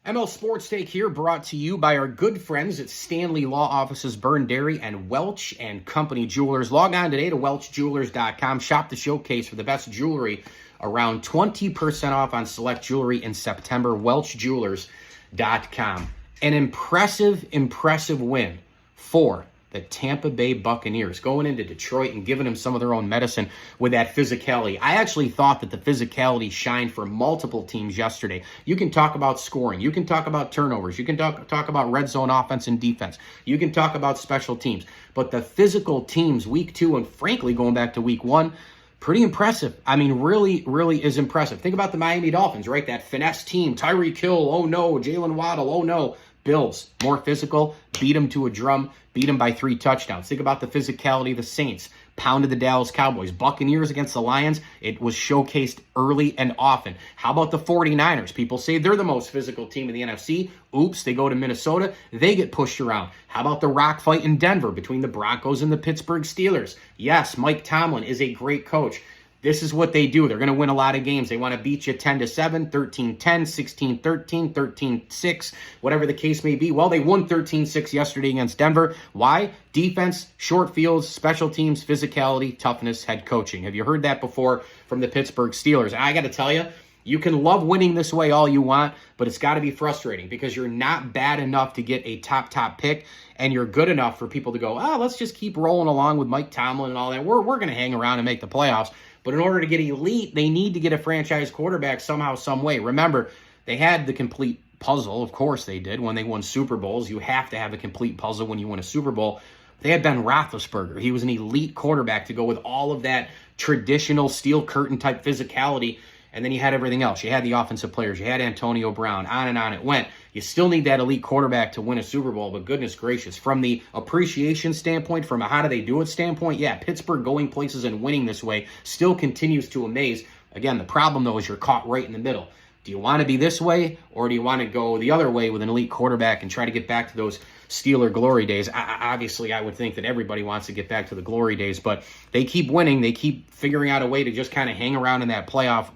ML Sports Take here, brought to you by our good friends at Stanley Law Offices, Byrne Dairy, and Welch and Company Jewelers. Log on today to welchjewelers.com. Shop the showcase for the best jewelry. Around 20% off on select jewelry in September. welchjewelers.com. An impressive win for the Tampa Bay Buccaneers, going into Detroit and giving them some of their own medicine with that physicality. I actually thought that the physicality shined for multiple teams yesterday. You can talk about scoring. You can talk about turnovers. You can talk about red zone offense and defense. You can talk about special teams. But the physical teams, week 2, and frankly, going back to week 1, pretty impressive. I mean, really is impressive. Think about the Miami Dolphins, right? That finesse team. Tyreek Hill, oh no. Jalen Waddle, oh no. Bills, more physical, beat them to a drum, beat them by 3 touchdowns. Think about the physicality of the Saints, pounded the Dallas Cowboys. Buccaneers against the Lions, it was showcased early and often. How about the 49ers? People say they're the most physical team in the NFC. Oops, they go to Minnesota, they get pushed around. How about the rock fight in Denver between the Broncos and the Pittsburgh Steelers? Yes, Mike Tomlin is a great coach. This is what they do. They're going to win a lot of games. They want to beat you 10-7, 13-10, 16-13, 13-6, whatever the case may be. Well, they won 13-6 yesterday against Denver. Why? Defense, short fields, special teams, physicality, toughness, head coaching. Have you heard that before from the Pittsburgh Steelers? I got to tell you, you can love winning this way all you want, but it's got to be frustrating because you're not bad enough to get a top pick, and you're good enough for people to go, let's just keep rolling along with Mike Tomlin and all that. We're going to hang around and make the playoffs. But in order to get elite, they need to get a franchise quarterback somehow, some way. Remember, they had the complete puzzle. Of course they did when they won Super Bowls. You have to have a complete puzzle when you win a Super Bowl. They had Ben Roethlisberger. He was an elite quarterback to go with all of that traditional steel curtain type physicality. And then you had everything else. You had the offensive players. You had Antonio Brown. On and on it went. You still need that elite quarterback to win a Super Bowl, but goodness gracious, from the appreciation standpoint, from a how do they do it standpoint, yeah, Pittsburgh going places and winning this way still continues to amaze. Again, the problem, though, is you're caught right in the middle. Do you want to be this way, or do you want to go the other way with an elite quarterback and try to get back to those Steeler glory days? Obviously, I would think that everybody wants to get back to the glory days, but they keep winning. They keep figuring out a way to just kind of hang around in that playoff,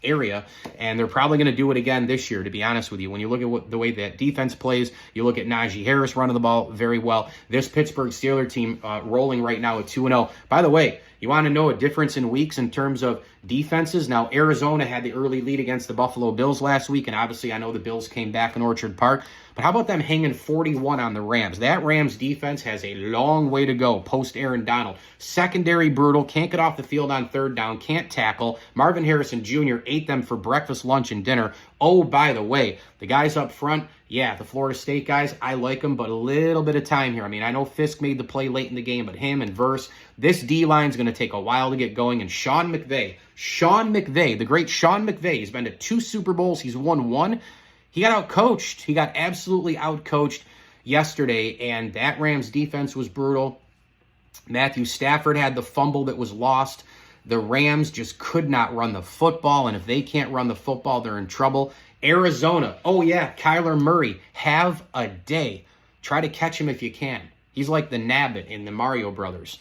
area, and they're probably going to do it again this year, to be honest with you. When you look at the way that defense plays, you look at Najee Harris running the ball very well. This Pittsburgh Steelers team rolling right now at 2-0. By the way, you want to know a difference in weeks in terms of defenses? Now, Arizona had the early lead against the Buffalo Bills last week, and obviously I know the Bills came back in Orchard Park, but how about them hanging 41 on the Rams? That Rams defense has a long way to go post Aaron Donald. Secondary brutal, can't get off the field on third down, can't tackle. Marvin Harrison Jr. ate them for breakfast, lunch, and dinner. Oh, by the way, the guys up front, yeah, the Florida State guys, I like them, but a little bit of time here. I mean, I know Fisk made the play late in the game, but him and Verse, this D-line is going to take a while to get going. And Sean McVay, the great Sean McVay, he's been to 2 Super Bowls. He's won 1. He got outcoached. He got absolutely outcoached yesterday, and that Rams defense was brutal. Matthew Stafford had the fumble that was lost. The Rams just could not run the football, and if they can't run the football, they're in trouble. Arizona, oh yeah, Kyler Murray, have a day. Try to catch him if you can. He's like the Nabbit in the Mario Brothers.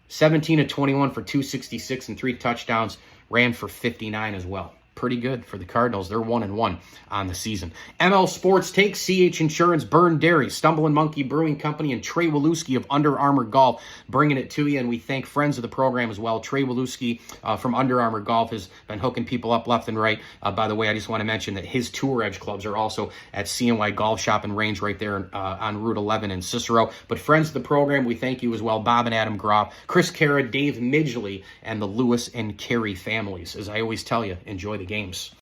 17-21 for 266 and 3 touchdowns, ran for 59 as well. Pretty good for the Cardinals. They're 1-1 on the season. ML Sports Take, CH Insurance, Byrne Dairy, Stumbling Monkey Brewing Company, and Trey Waluski of Under Armour Golf bringing it to you. And we thank friends of the program as well. Trey Waluski from Under Armour Golf has been hooking people up left and right. By the way, I just want to mention that his Tour Edge clubs are also at CNY Golf Shop and Range right there on Route 11 in Cicero. But friends of the program, we thank you as well. Bob and Adam Groff, Chris Kara, Dave Midgley, and the Lewis and Carey families. As I always tell you, enjoy the games.